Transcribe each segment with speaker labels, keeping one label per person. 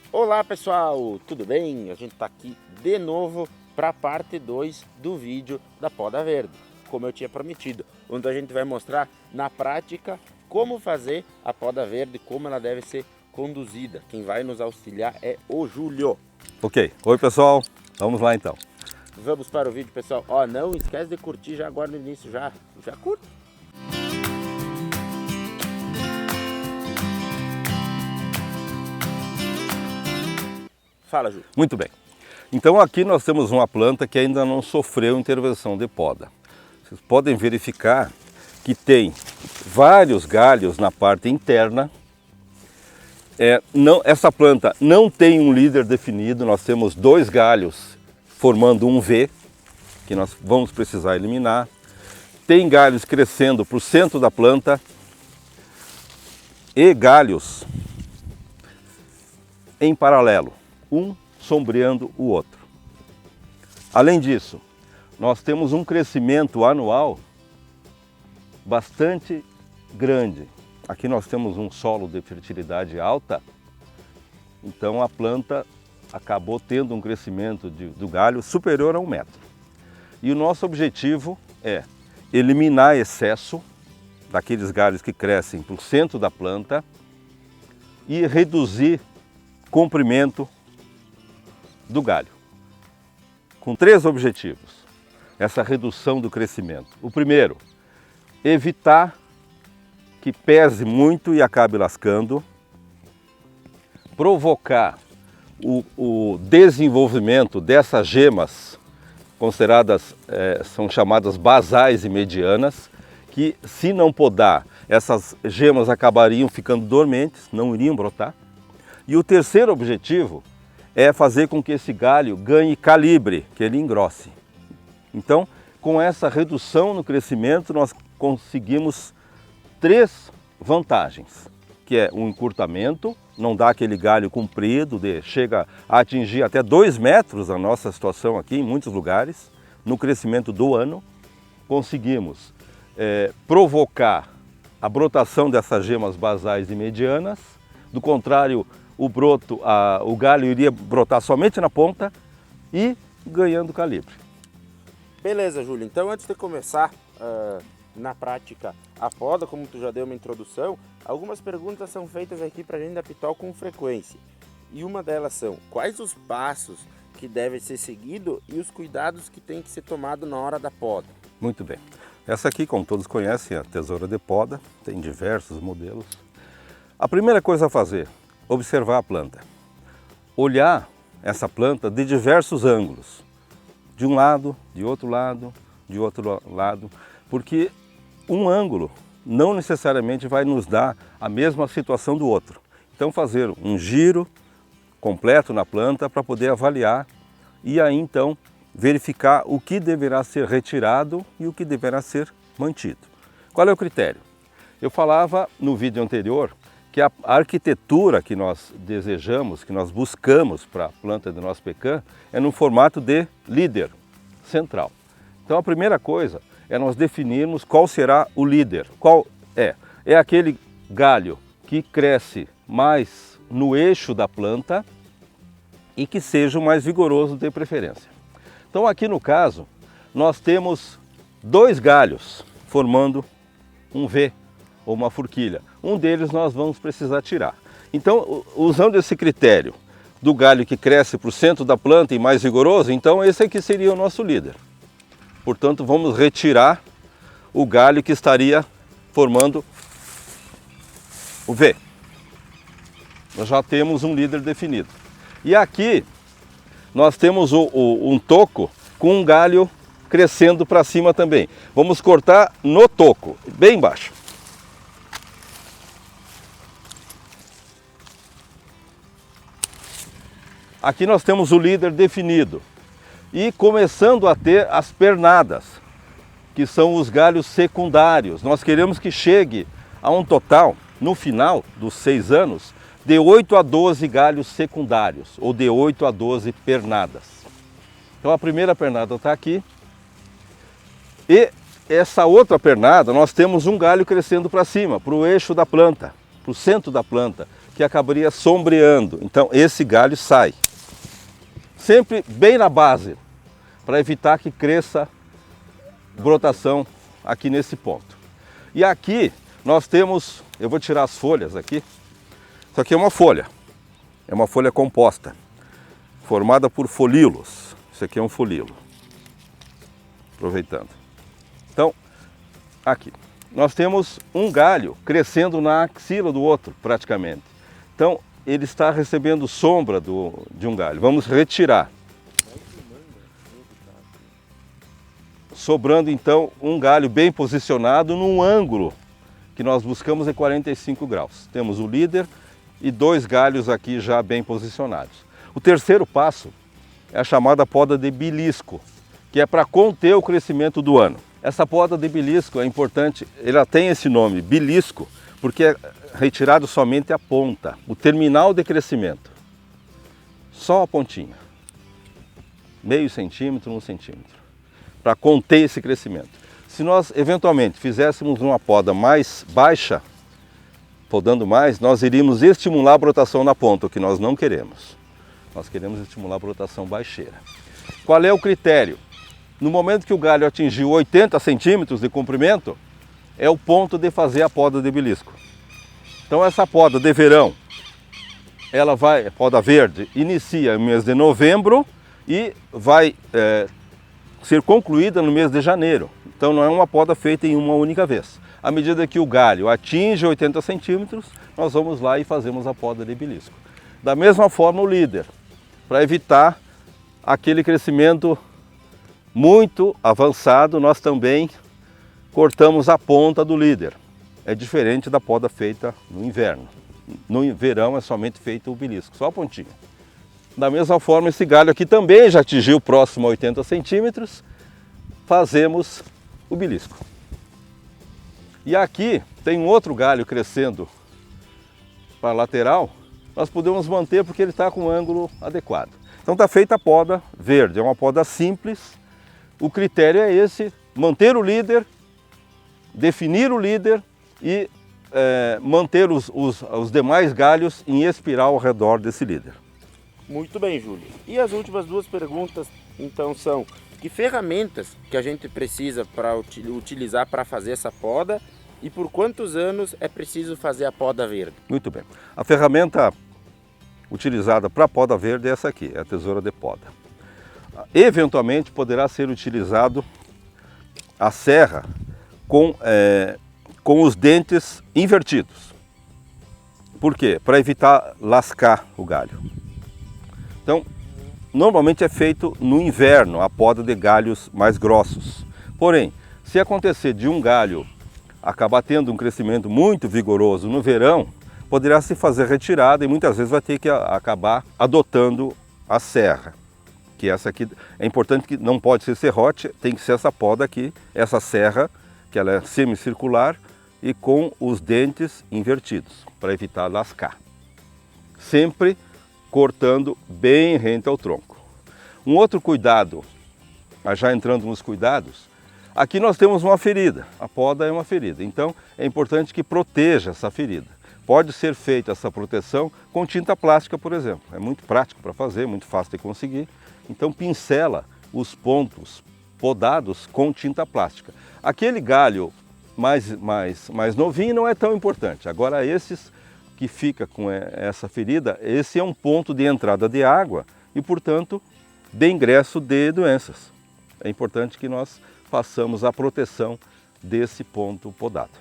Speaker 1: Olá pessoal, tudo bem? A gente está aqui de novo para a parte 2 do vídeo da poda verde, como eu tinha prometido, onde a gente vai mostrar na prática como fazer a poda verde, como ela deve ser conduzida. Quem vai nos auxiliar é o Júlio.
Speaker 2: Ok, oi pessoal, vamos lá então.
Speaker 1: Vamos para o vídeo, pessoal. Ó, não esquece de curtir já agora no início, já curte. Fala, Júlio.
Speaker 2: Muito bem, então aqui nós temos uma planta que ainda não sofreu intervenção de poda. Vocês podem verificar que tem vários galhos na parte interna. Essa planta não tem um líder definido, nós temos dois galhos formando um V, que nós vamos precisar eliminar. Tem galhos crescendo para o centro da planta e galhos em paralelo, um sombreando o outro. Além disso, nós temos um crescimento anual bastante grande. Aqui nós temos um solo de fertilidade alta, então a planta acabou tendo um crescimento do galho superior a 1 metro. E o nosso objetivo é eliminar excesso daqueles galhos que crescem para o centro da planta e reduzir comprimento do galho, com 3 objetivos, essa redução do crescimento. O primeiro, evitar que pese muito e acabe lascando, provocar o desenvolvimento dessas gemas, consideradas, são chamadas basais e medianas, que se não podar, essas gemas acabariam ficando dormentes, não iriam brotar. E o terceiro objetivo é fazer com que esse galho ganhe calibre, que ele engrosse. Então, com essa redução no crescimento, nós conseguimos 3 vantagens, que é um encurtamento, não dá aquele galho comprido, chega a atingir até 2 metros a nossa situação aqui em muitos lugares, no crescimento do ano. Conseguimos provocar a brotação dessas gemas basais e medianas, do contrário, o galho iria brotar somente na ponta e ganhando calibre.
Speaker 1: Beleza, Júlio. Então, antes de começar na prática a poda, como tu já deu uma introdução, algumas perguntas são feitas aqui para a gente da Pitol com frequência. E uma delas são: quais os passos que devem ser seguidos e os cuidados que tem que ser tomado na hora da poda?
Speaker 2: Muito bem. Essa aqui, como todos conhecem, é a tesoura de poda, tem diversos modelos. A primeira coisa a fazer, observar a planta. Olhar essa planta de diversos ângulos. De um lado, de outro lado, porque um ângulo não necessariamente vai nos dar a mesma situação do outro. Então fazer um giro completo na planta para poder avaliar e aí então verificar o que deverá ser retirado e o que deverá ser mantido. Qual é o critério? Eu falava no vídeo anterior que a arquitetura que nós desejamos, que nós buscamos para a planta do nosso pecan é no formato de líder central. Então a primeira coisa é nós definirmos qual será o líder. Qual é? É aquele galho que cresce mais no eixo da planta e que seja o mais vigoroso de preferência. Então aqui no caso nós temos 2 galhos formando um V ou uma forquilha. Um deles nós vamos precisar tirar. Então, usando esse critério do galho que cresce para o centro da planta e mais vigoroso, então esse aqui seria o nosso líder. Portanto, vamos retirar o galho que estaria formando o V. Nós já temos um líder definido. E aqui nós temos um toco com um galho crescendo para cima também. Vamos cortar no toco, bem baixo. Aqui nós temos o líder definido e começando a ter as pernadas, que são os galhos secundários. Nós queremos que chegue a um total, no final dos 6 anos, de 8 a 12 galhos secundários, ou de 8 a 12 pernadas. Então a primeira pernada está aqui e essa outra pernada nós temos um galho crescendo para cima, para o eixo da planta, para o centro da planta, que acabaria sombreando. Então esse galho sai. Sempre bem na base, para evitar que cresça brotação aqui nesse ponto. E aqui nós temos, eu vou tirar as folhas aqui. Isso aqui é uma folha composta, formada por folíolos. Isso aqui é um folíolo. Aproveitando. Então, aqui, nós temos um galho crescendo na axila do outro, praticamente. Então, ele está recebendo sombra de um galho. Vamos retirar. Sobrando, então, um galho bem posicionado num ângulo que nós buscamos em 45 graus. Temos o líder e 2 galhos aqui já bem posicionados. O terceiro passo é a chamada poda de belisco, que é para conter o crescimento do ano. Essa poda de belisco é importante, ela tem esse nome, belisco, porque é retirado somente a ponta, o terminal de crescimento. Só a pontinha, meio centímetro, 1 centímetro, para conter esse crescimento. Se nós eventualmente fizéssemos uma poda mais baixa, podando mais, nós iríamos estimular a brotação na ponta, o que nós não queremos. Nós queremos estimular a brotação baixeira. Qual é o critério? No momento que o galho atingiu 80 centímetros de comprimento, é o ponto de fazer a poda de belisco. Então essa poda de verão, a poda verde, inicia no mês de novembro e vai ser concluída no mês de janeiro. Então não é uma poda feita em uma única vez. À medida que o galho atinge 80 centímetros, nós vamos lá e fazemos a poda de belisco. Da mesma forma o líder, para evitar aquele crescimento muito avançado, nós também cortamos a ponta do líder. É diferente da poda feita no inverno. No verão é somente feito o belisco, só a pontinha. Da mesma forma, esse galho aqui também já atingiu próximo a 80 centímetros, fazemos o belisco. E aqui tem um outro galho crescendo para a lateral, nós podemos manter porque ele está com um ângulo adequado. Então está feita a poda verde, é uma poda simples. O critério é esse, manter o líder, definir o líder e manter os demais galhos em espiral ao redor desse líder.
Speaker 1: Muito bem, Júlio. E as últimas 2 perguntas, então, são: que ferramentas que a gente precisa para utilizar para fazer essa poda e por quantos anos é preciso fazer a poda verde?
Speaker 2: Muito bem. A ferramenta utilizada para a poda verde é essa aqui, é a tesoura de poda. Eventualmente poderá ser utilizado a serra com os dentes invertidos. Por quê? Para evitar lascar o galho. Então, normalmente é feito no inverno a poda de galhos mais grossos. Porém, se acontecer de um galho acabar tendo um crescimento muito vigoroso no verão, poderá se fazer retirada e muitas vezes vai ter que acabar adotando a serra. Que essa aqui é importante, que não pode ser serrote, tem que ser essa poda aqui, essa serra, que ela é semicircular e com os dentes invertidos, para evitar lascar. Sempre cortando bem rente ao tronco. Um outro cuidado, já entrando nos cuidados, aqui nós temos uma ferida, a poda é uma ferida, então é importante que proteja essa ferida. Pode ser feita essa proteção com tinta plástica, por exemplo, é muito prático para fazer, muito fácil de conseguir. Então pincela os pontos podados com tinta plástica. Aquele galho mais novinho não é tão importante. Agora esses que fica com essa ferida, esse é um ponto de entrada de água e, portanto, de ingresso de doenças. É importante que nós façamos a proteção desse ponto podado.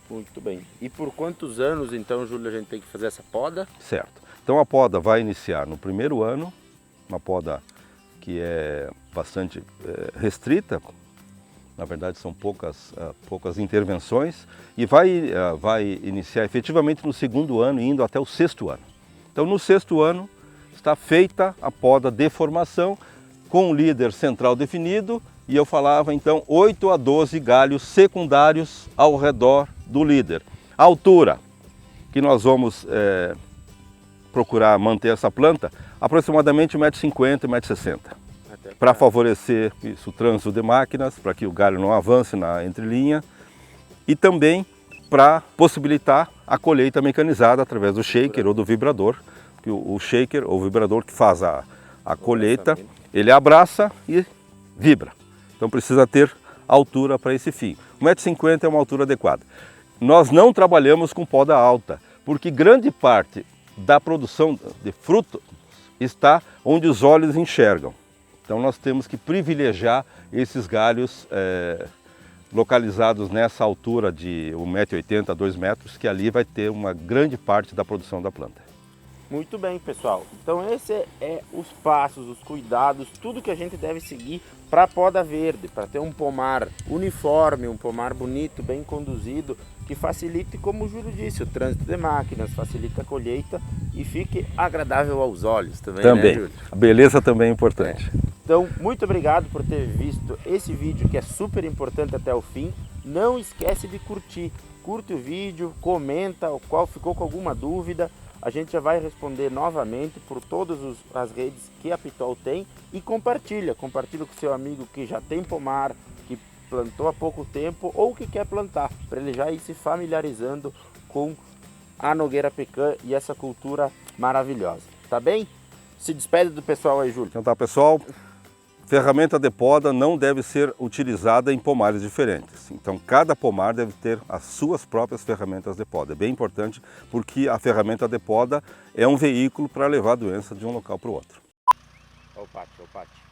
Speaker 1: Muito bem. E por quantos anos, então, Júlio, a gente tem que fazer essa poda?
Speaker 2: Certo. Então a poda vai iniciar no primeiro ano, uma poda que é bastante restrita, na verdade são poucas intervenções, e vai iniciar efetivamente no segundo ano, indo até o 6º ano. Então no 6º ano está feita a poda de formação, com o líder central definido, e eu falava então 8 a 12 galhos secundários ao redor do líder. A altura que nós vamos procurar manter essa planta, aproximadamente 1,50 m, 1,60 m, para favorecer isso, o trânsito de máquinas, para que o galho não avance na entrelinha, e também para possibilitar a colheita mecanizada através do shaker ou do vibrador. Que o shaker ou vibrador que faz a colheita, ele abraça e vibra. Então precisa ter altura para esse fim. 1,50 m é uma altura adequada. Nós não trabalhamos com poda alta, porque grande parte da produção de fruto está onde os olhos enxergam. Então nós temos que privilegiar esses galhos localizados nessa altura de 1,80 m a 2 metros, que ali vai ter uma grande parte da produção da planta.
Speaker 1: Muito bem, pessoal. Então esse é os passos, os cuidados, tudo que a gente deve seguir para a poda verde, para ter um pomar uniforme, um pomar bonito, bem conduzido, que facilite, como o Júlio disse, o trânsito de máquinas, facilite a colheita e fique agradável aos olhos também, né, Júlio?
Speaker 2: A beleza também é importante.
Speaker 1: Então, muito obrigado por ter visto esse vídeo que é super importante até o fim. Não esquece de curtir. Curte o vídeo, comenta o qual ficou com alguma dúvida. A gente já vai responder novamente por todas as redes que a Pitol tem e compartilha com seu amigo que já tem pomar, que plantou há pouco tempo ou que quer plantar, para ele já ir se familiarizando com a nogueira pecan e essa cultura maravilhosa, tá bem? Se despede do pessoal aí, Júlio.
Speaker 2: Então tá, pessoal. Ferramenta de poda não deve ser utilizada em pomares diferentes. Então cada pomar deve ter as suas próprias ferramentas de poda. É bem importante porque a ferramenta de poda é um veículo para levar a doença de um local para o outro.
Speaker 1: Olha o pátio, olha o pátio.